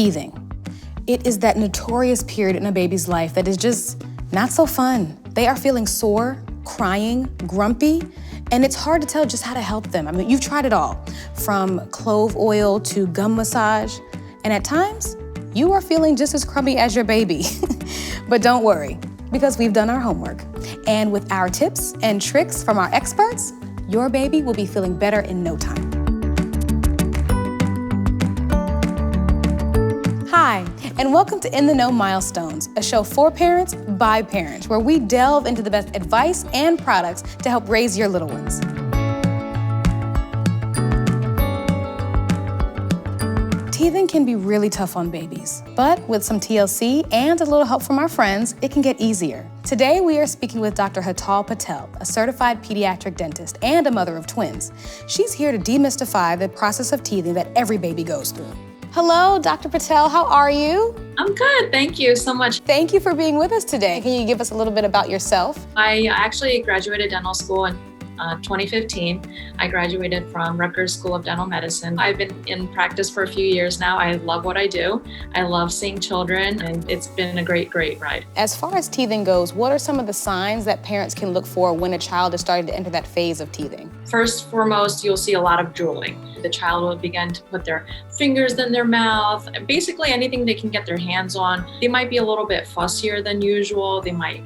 Teething. It is that notorious period in a baby's life that is just not so fun. They are feeling sore, crying, grumpy, and it's hard to tell just how to help them. I mean, you've tried it all, from clove oil to gum massage, and at times, you are feeling just as crummy as your baby. But don't worry, because we've done our homework. And with our tips and tricks from our experts, your baby will be feeling better in no time. Hi, and welcome to In the Know Milestones, a show for parents by parents, where we delve into the best advice and products to help raise your little ones. Teething can be really tough on babies, but with some TLC and a little help from our friends, it can get easier. Today, we are speaking with Dr. Hetal Patel, a certified pediatric dentist and a mother of twins. She's here to demystify the process of teething that every baby goes through. Hello, Dr. Patel, how are you? I'm good, thank you so much. Thank you for being with us today. Can you give us a little bit about yourself? I actually graduated dental school in 2015. I graduated from Rutgers School of Dental Medicine. I've been in practice for a few years now. I love what I do. I love seeing children, and it's been a great ride. As far as teething goes, what are some of the signs that parents can look for when a child is starting to enter that phase of teething? First, foremost, you'll see a lot of drooling. The child will begin to put their fingers in their mouth, basically anything they can get their hands on. They might be a little bit fussier than usual. They might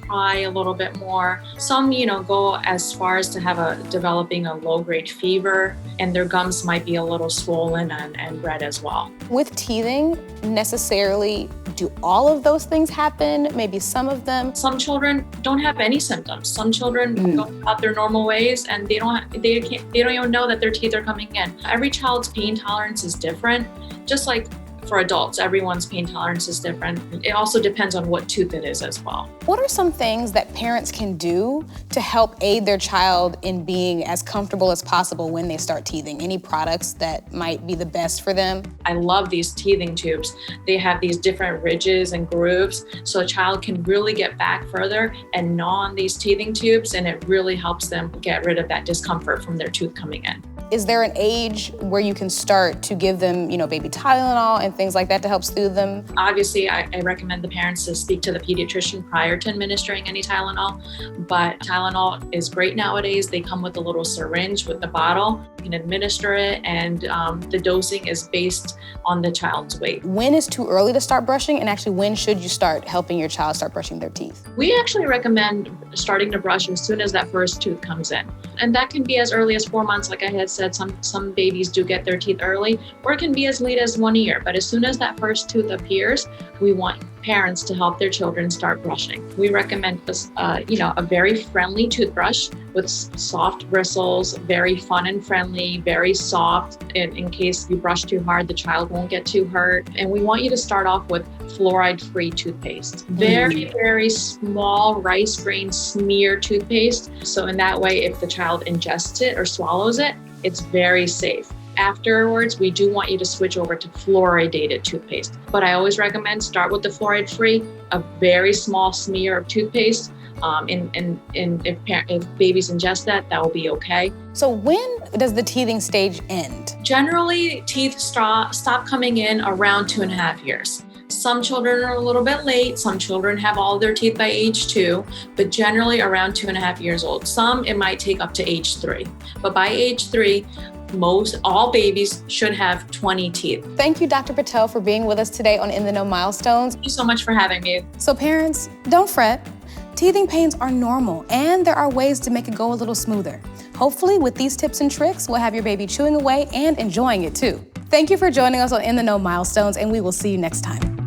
cry a little bit more. Some, go as far as to developing a low-grade fever, and their gums might be a little swollen and red as well. With teething, necessarily, do all of those things happen? Maybe some of them? Some children don't have any symptoms. Some children go about their normal ways, and they don't even know that their teeth are coming in. Every child's pain tolerance is different, just like for adults, everyone's pain tolerance is different. It also depends on what tooth it is as well. What are some things that parents can do to help aid their child in being as comfortable as possible when they start teething? Any products that might be the best for them? I love these teething tubes. They have these different ridges and grooves, so a child can really get back further and gnaw on these teething tubes, and it really helps them get rid of that discomfort from their tooth coming in. Is there an age where you can start to give them, baby Tylenol and things like that to help soothe them? Obviously, I recommend the parents to speak to the pediatrician prior to administering any Tylenol, but Tylenol is great nowadays. They come with a little syringe with the bottle. You can administer it, and the dosing is based on the child's weight. When is too early to start brushing, and actually when should you start helping your child start brushing their teeth? We actually recommend starting to brush as soon as that first tooth comes in. And that can be as early as 4 months, like I had said. Some babies do get their teeth early, or it can be as late as 1 year. But as soon as that first tooth appears, we want parents to help their children start brushing. We recommend a very friendly toothbrush with soft bristles, very fun and friendly, very soft. In case you brush too hard, the child won't get too hurt. And we want you to start off with fluoride-free toothpaste. Very small rice grain smear toothpaste. So in that way, if the child ingests it or swallows it, it's very safe. Afterwards, we do want you to switch over to fluoridated toothpaste. But I always recommend start with the fluoride-free, a very small smear of toothpaste. And if babies ingest that will be okay. So when does the teething stage end? Generally, teeth stop coming in around 2.5 years. Some children are a little bit late. Some children have all their teeth by age 2, but generally around 2.5 years old. Some, it might take up to age 3. But by age 3, all babies should have 20 teeth. Thank you, Dr. Patel, for being with us today on In the Know Milestones. Thank you so much for having me. So parents, don't fret. Teething pains are normal, and there are ways to make it go a little smoother. Hopefully, with these tips and tricks, we'll have your baby chewing away and enjoying it too. Thank you for joining us on In the Know Milestones, and we will see you next time.